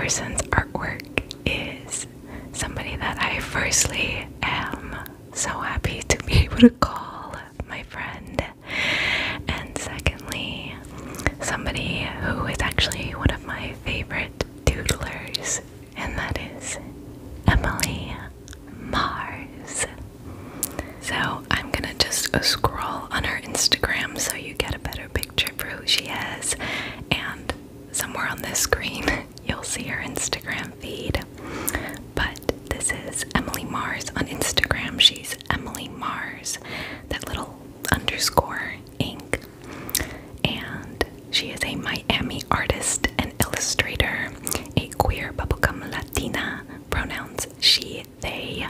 person's artwork is somebody that I firstly am so happy to be able to call my friend, and secondly, somebody who is actually one of my favorite doodlers, and that is Emily Mars. So I'm gonna just scroll on her Instagram so you get a better picture for who she is, and somewhere on this screen you'll see her Instagram feed. But this is Emily Mars on Instagram. She's Emily Mars, that little underscore ink, and she is a Miami artist and illustrator, a queer bubblegum Latina, pronouns she, they.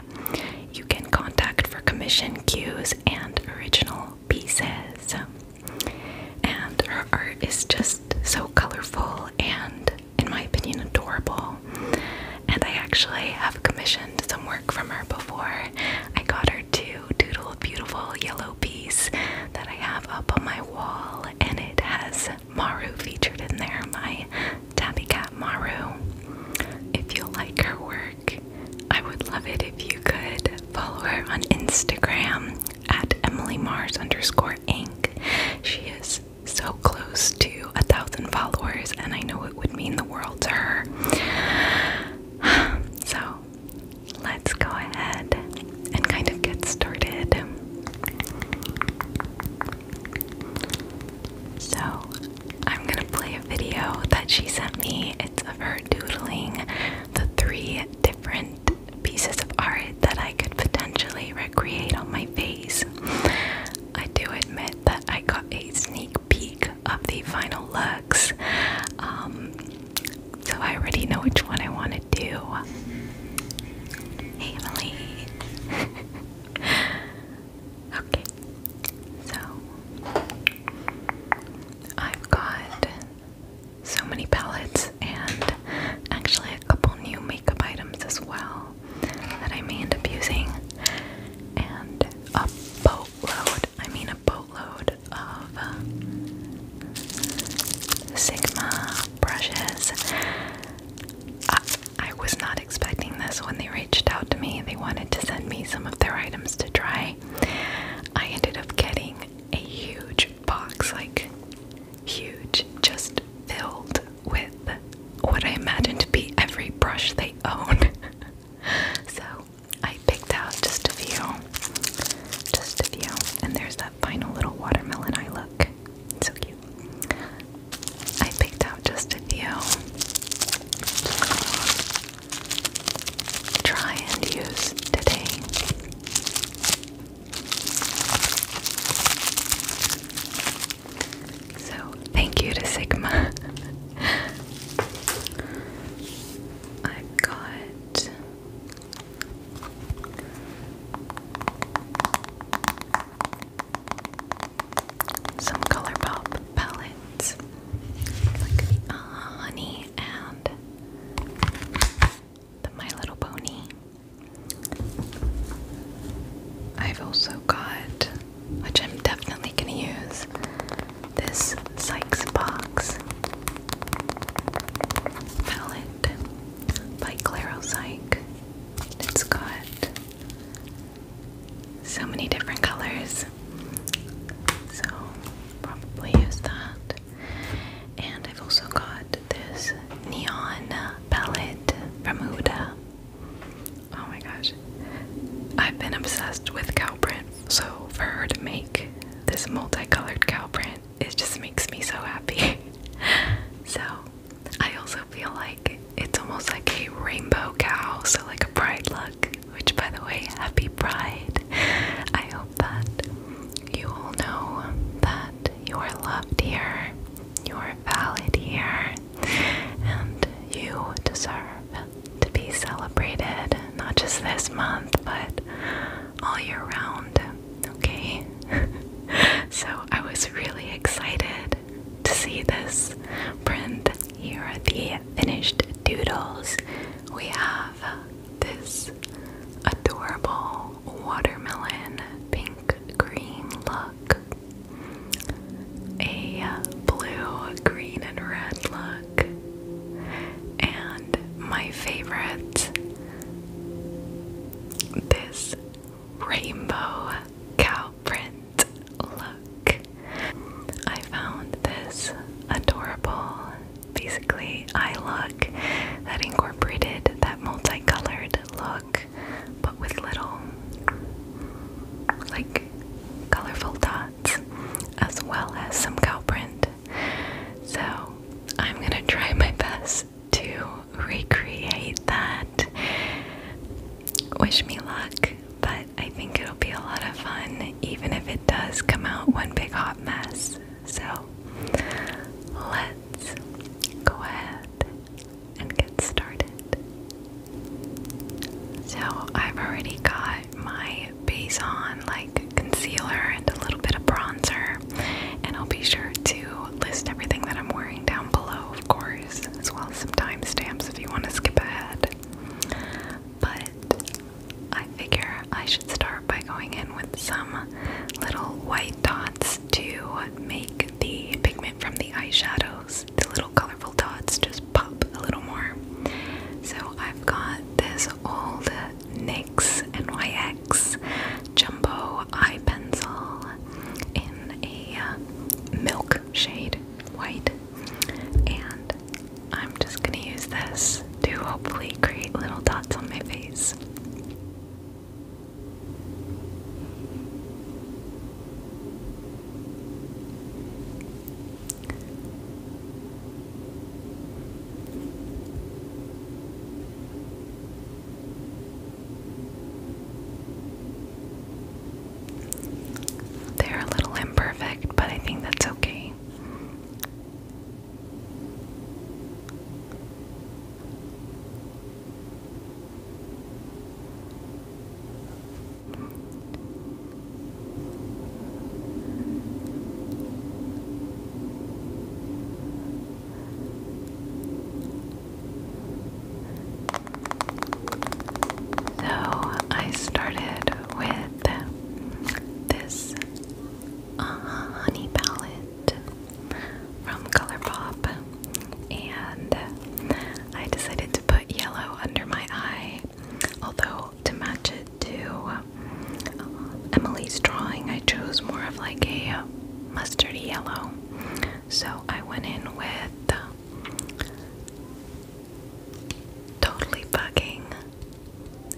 You can contact for commission, cues, and original pieces. And her art is just so colorful and, in my opinion, adorable. And I actually have commissioned some work from her before. I got her to doodle a beautiful yellow piece that I have up on my wall, and it has Maru featured in there, my tabby cat Maru. If you like her work, I would love it if you could follow her on Instagram at EmilyMars_ink. She is so close to 1,000 followers, and I know it would mean the world to her. So let's go ahead and kind of get started. So I'm gonna play a video that she sent me. It's of her doodling the 3 different pieces of art that I could potentially recreate on my face. I do admit that I got a sneak peek of the final looks, so I already know which one I want to do. Hey Emily! Okay, so I've got so many palettes and actually a couple new makeup items as well that I may end up using, and a boatload of Sigma brushes. I was not expecting this when they reached out to me. They wanted to send me some of their items to try. I ended up getting a huge box, like huge, just filled with what I imagine to be every brush they own. So I picked out just a few, and there's that final little watermelon eye look. It's so cute. I picked out just a few to try and use today. So thank you to Sigma. I've got some ColourPop palettes, like the Honey and the My Little Pony. I've also got, which I'm definitely gonna use, this Sykes Box palette by Claro Psych. It's got so many different colors, so probably use that. And I've also got this neon palette from Huda. Oh my gosh, I've been obsessed with cow print, so for her to make this multicolored cow print, it just makes me so happy. So I also feel like it's almost like a rainbow cow, so like a pride look, which, by the way, happy Pride. I hope that you all know that you are loved here, you are valid here, and you deserve to be celebrated, not just this month, but all year round, okay? So I was really excited to see this print. Here are the finished doodles. We have this adorable watermelon pink green look, a blue, green, and red look, and favorites. This rainbow cow print look. I found this adorable, basically eye look that incorporated that multicolored look, but with little, like, colorful dots, as well as some cow print. So I'm gonna try my best to recreate that. Wish me luck, but I think it'll be a lot of fun, even if it does come out one big hot mess. So let's go ahead and get started. So I've already got my base on, like concealer and a little bit of bronzer, and I'll be sure to list everything that I'm wearing down below, of course, as well as some timestamps if you want to skip ahead. But I figure I should start by going in with some little white dots to make the pigment from the eyeshadows, the little colorful dots, just pop a little more. So I've got this old NYX NYX jumbo eye pencil in a milk shade white, and I'm just gonna use this to hopefully create little dots on my face. They're a little imperfect, but I think that's okay. So I started with this honey palette from ColourPop, and I decided to put yellow under my eye, although to match it to Emily's drawing I chose more of like a mustardy yellow. So I went in with Totally Bugging,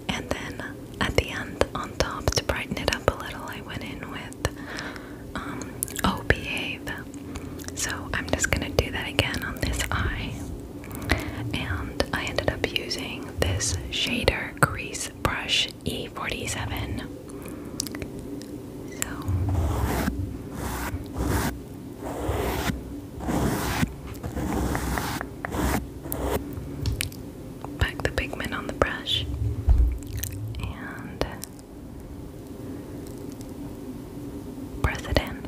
and then at the end on top to brighten it up a little I went in with Oh Behave. So I'm just gonna do that again on this eye, and I ended up using this shader crease brush E47. So pack the pigment on the brush and press it in.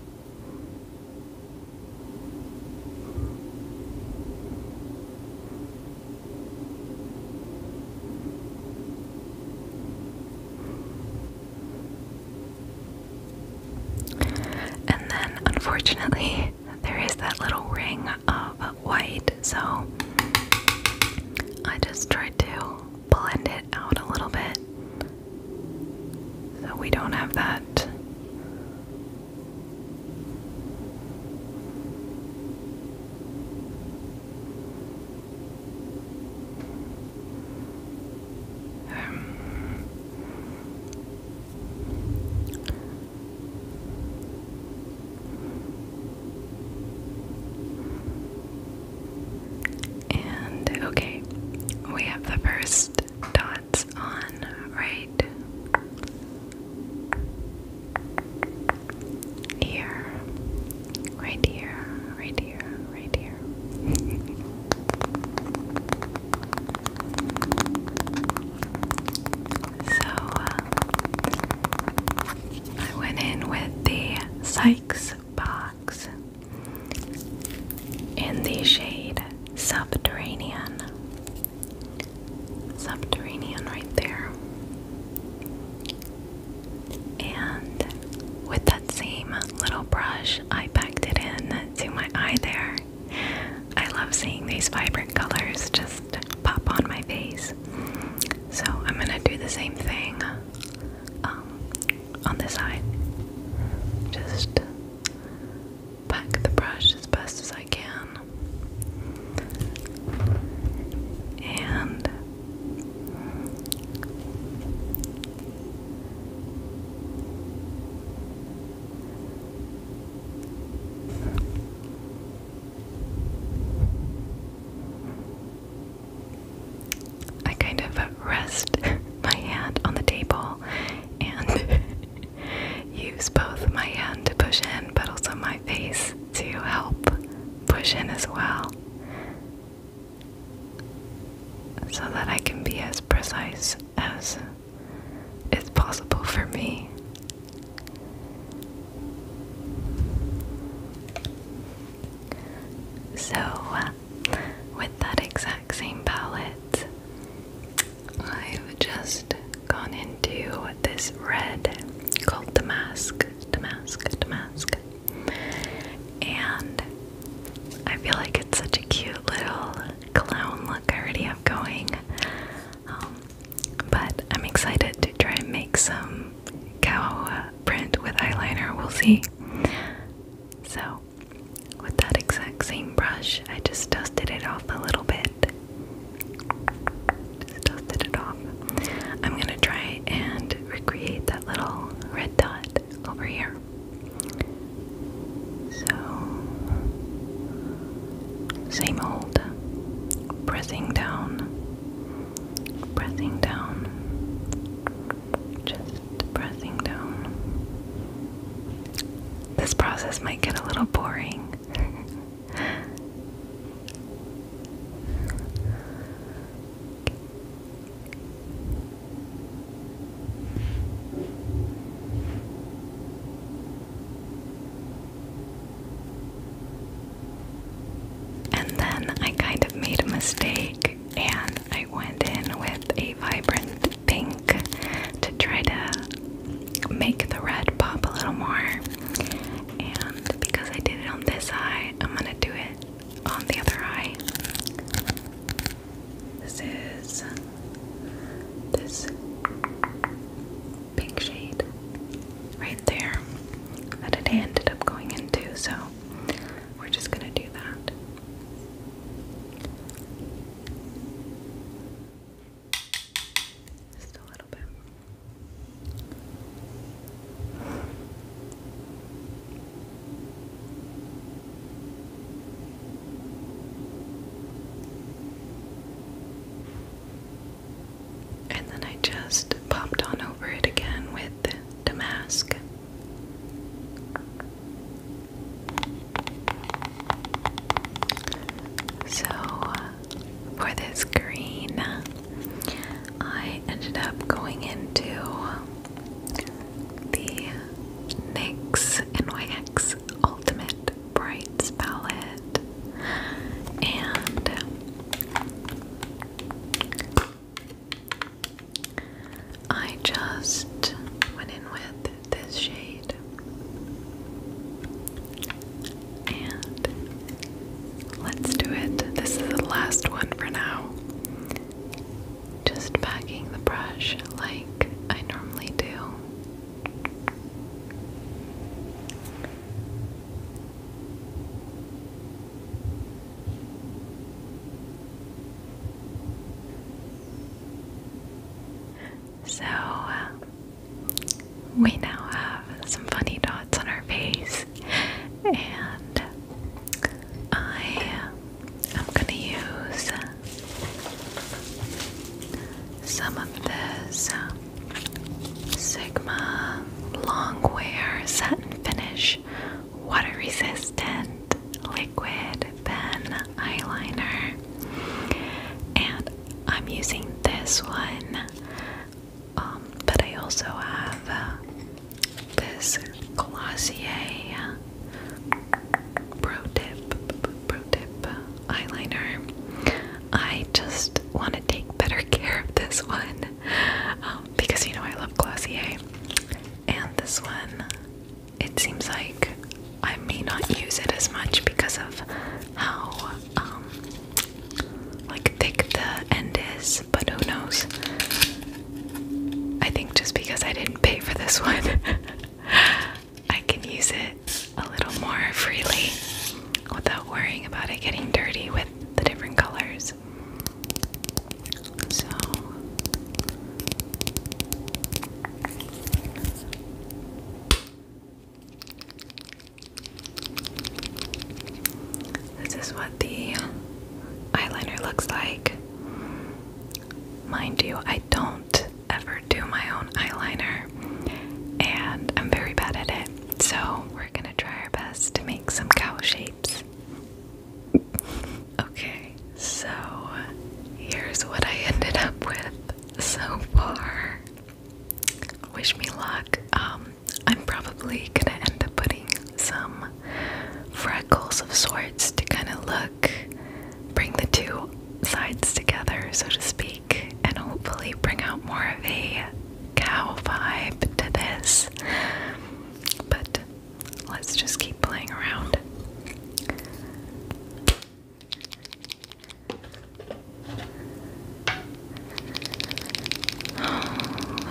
And then unfortunately there is that little ring of white, so I just tried to blend it out a little bit so we don't have that. And okay, we have the first dots on right here, right here, right here, right here. So I went in with the Sykes box in the shade Subterranean. Subterranean right there. And with that same little brush, I packed it in to my eye there. I love seeing these vibrant colors just pop on my face. rest my hand on the table and use both my hand to push in, but also my face to help push in as well, so that I can be as precise as is possible for me. So, with that exact same palette, I've just gone into this red called Damask, and I feel like it's such a cute little clown look I already have going, but I'm excited to try and make some cow print with eyeliner. We'll see. So, with that exact same brush, I just dusted it off a little bit. Just dusted it off. I'm gonna try and recreate that little red dot over here. So, same old, pressing down, just pressing down. This process might get a little boring. And then I kind of made a mistake and I went in with a vibrant pink to try to make the red pop a little more. And because I did it on this eye, I'm gonna do it on the other eye. This is this pink shade right there that it ended up going into, so we're just gonna do that. Just a little bit. And then I just popped on over it again with Damask. So, for this green, I ended up going into the NYX NYX Ultimate Brights palette, and I just went in with this shade, and let's do it. This is the last one for now. Just packing the brush like I normally do. So, we now have some funny dots on our face, and I am gonna use some of this Sigma Longwear Satin Finish Water Resistant Liquid Pen Eyeliner, and I'm using this one. But I also have this Glossier Pro Tip eyeliner. I just want to take better care of this one because you know I love Glossier, and this one, it seems like I may not use it as much because of how like thick the end is, but who knows. I think just because I didn't pay for this one, I can use it a little more freely without worrying about it getting dirty with the different colors. So, this is what the eyeliner looks like. mind you, I don't ever do my own eyeliner, and I'm very bad at it, so we're gonna try our best to make some cow shapes. Okay, so here's what I ended up with so far. Wish me luck. I'm probably gonna end up putting some freckles of sorts to kind of bring the two sides together, so to speak, and hopefully bring out more of a cow vibe to this. But let's just keep playing around.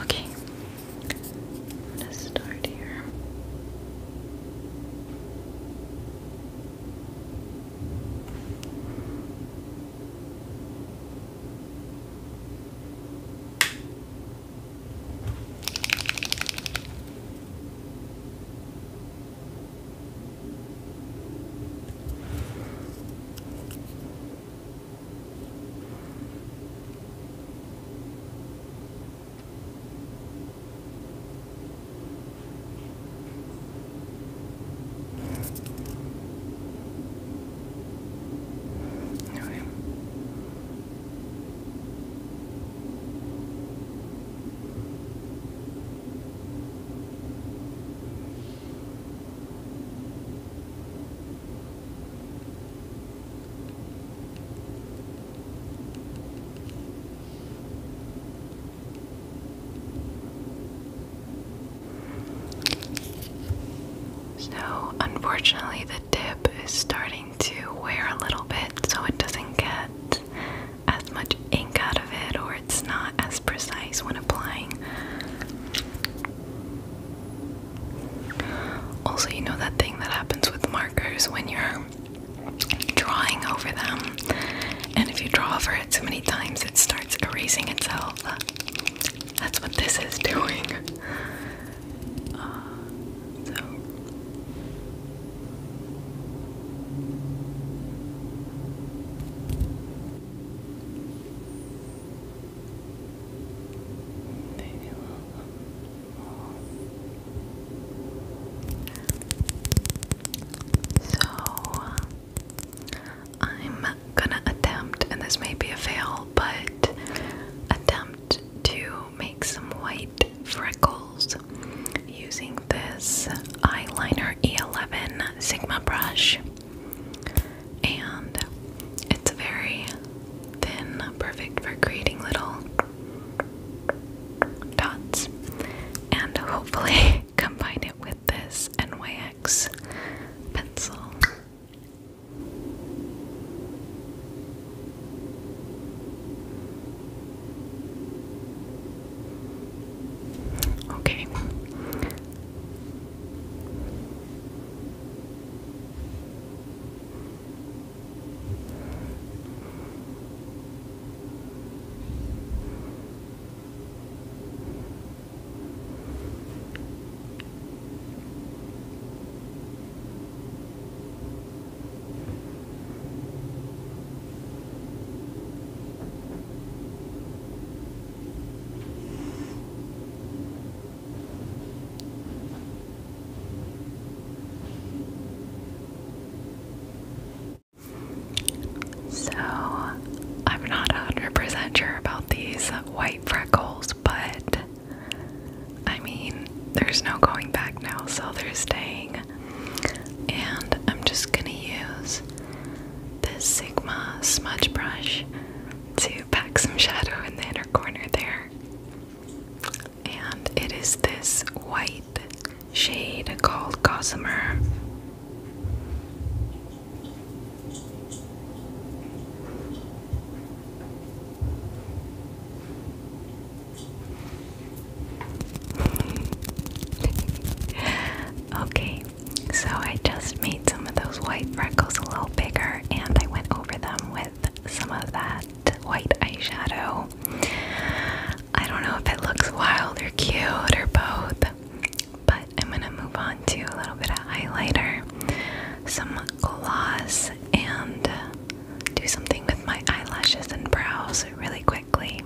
Okay, I'm gonna start here. So unfortunately the tip is starting to wear a little bit, so it doesn't get as much ink out of it, or it's not as precise when applying. Also, you know that thing that happens with markers when you're drawing over them, and if you draw over it so many times it starts erasing itself. That's what this is doing. White freckles, but I mean, there's no going back now, so they're staying. And I'm just gonna use this Sigma smudge brush to pack some shadow in the inner corner there. And it is this white shade called Gossamer. Okay, so I just made some of those white freckles a little bigger, and I went over them with some of that white eyeshadow. I don't know if it looks wild or cute or both, but I'm gonna move on to a little bit of highlighter, some gloss, and do something with my eyelashes and brows really quickly.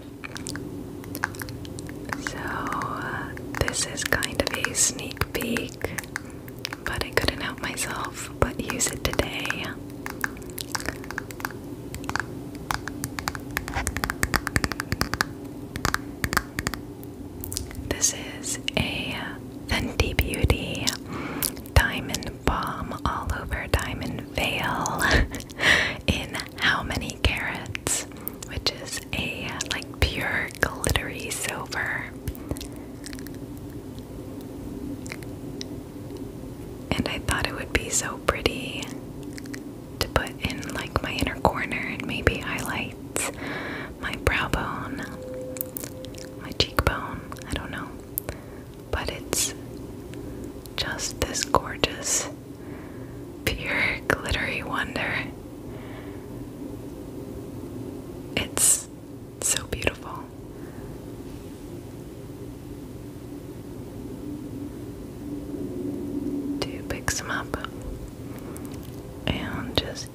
and just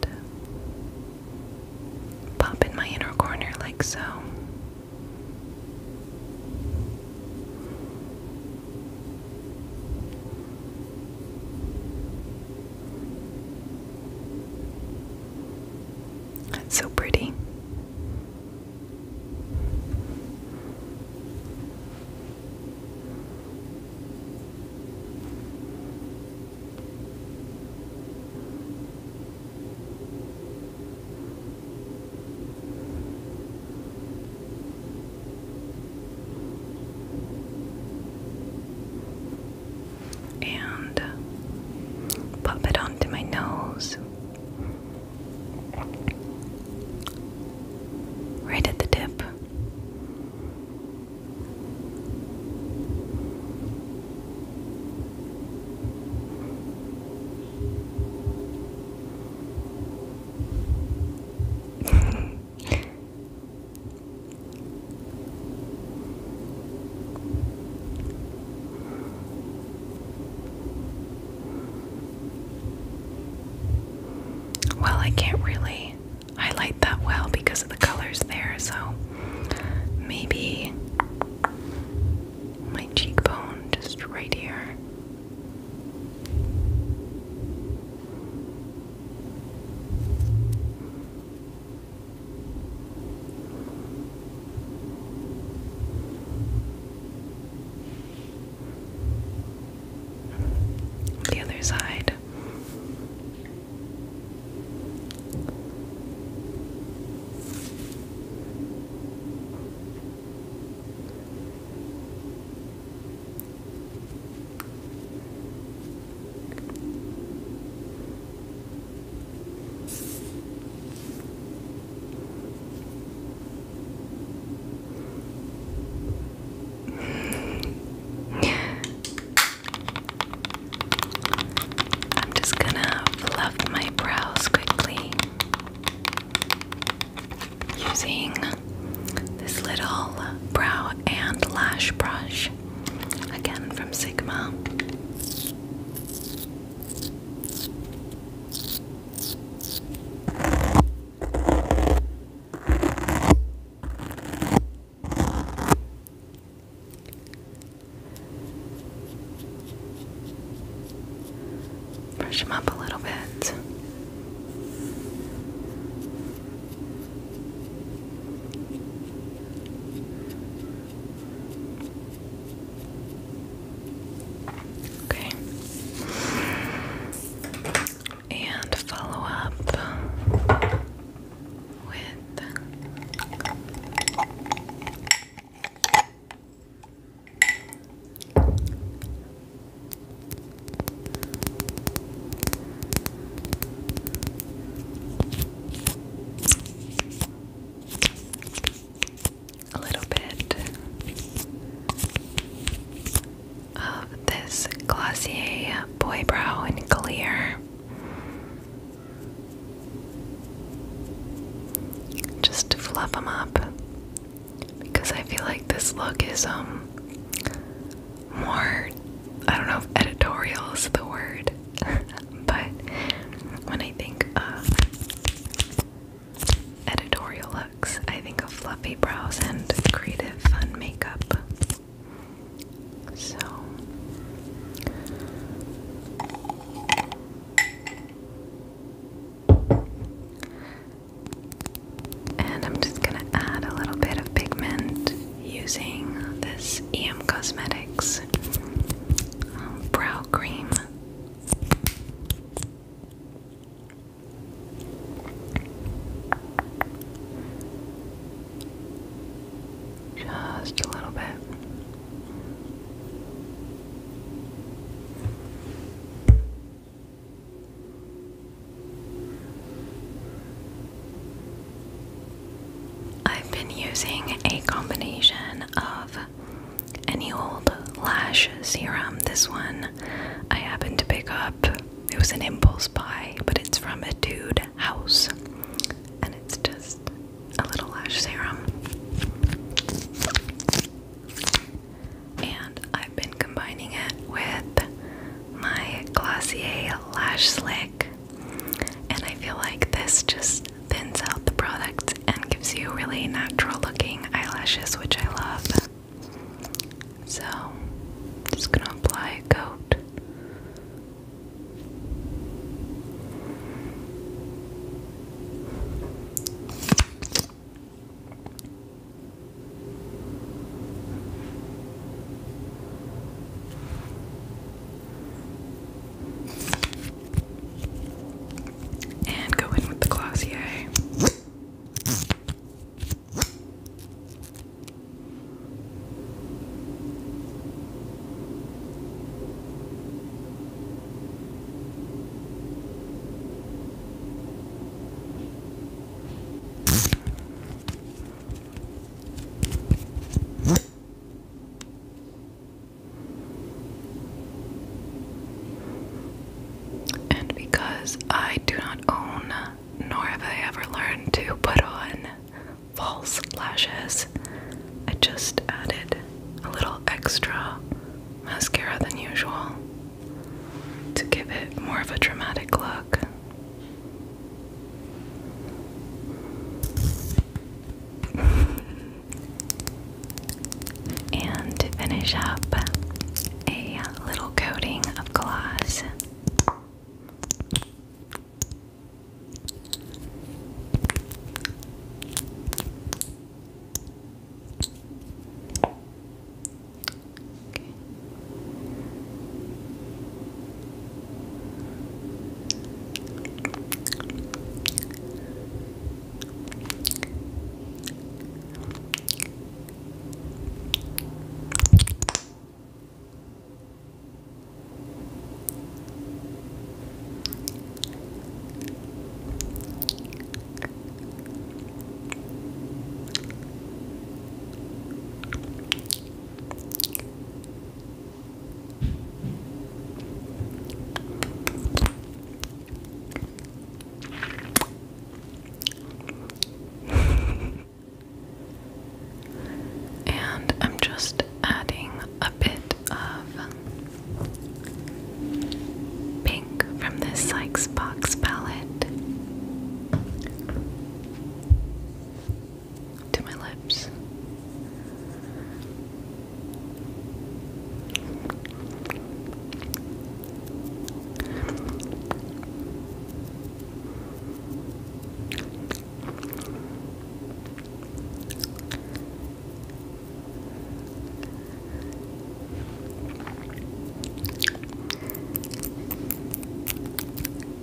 pop in my inner corner like so. That's so pretty. And pop it onto my nose. Right at the tip. Well, I can't really highlight that well because of the colors there, so maybe my cheekbone just right here. The other side. I'm just gonna fluff my brows quickly using this little brow and lash brush, again from Sigma. Brush them up a little bit. Okay. And follow up with a little bit of this Glossier Boy Brow in Clear. Just to fluff them up, because I feel like this look is more, I don't know if editorial is the word, but when I think of editorial looks, I think of fluffy brows and creative fun makeup. So and I'm just gonna add a little bit of pigment using this EM Cosmetics brow cream. Just a little bit. I've been using a combination of any old lash serum. This one I happened to pick up. It was an impulse buy, but it's from a dude house, and it's just a little lash serum. And I've been combining it with my Glossier Lash Slick, and I feel this just thins out the product and gives you really natural looking eyelashes, which I love. So, just gonna apply a coat. And go in with the Glossier. And because I do not own, nor have I ever learned to put on false lashes, I just added a little extra mascara than usual to give it more of a dramatic look. And to finish up, a little coating of gloss. And I'm just adding a bit of pink from this Sykes Box palette to my lips.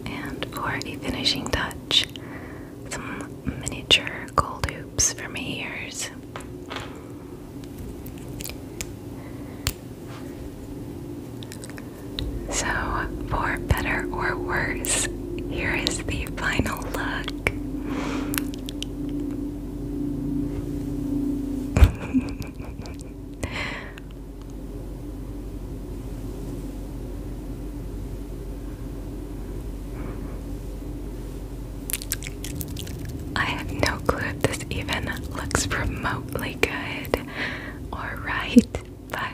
And for a finishing touch, some miniature gold hoops for my ears. So, for better or worse, here is the final look. I have no clue if this even looks remotely good or right, but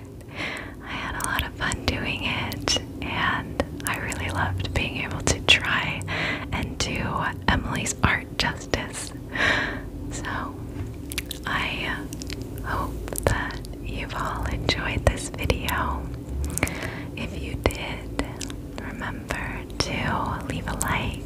I had a lot of fun doing it, and I really loved being able to try and do Emily's art justice. So I hope that you've all enjoyed this video. If you did, remember to leave a like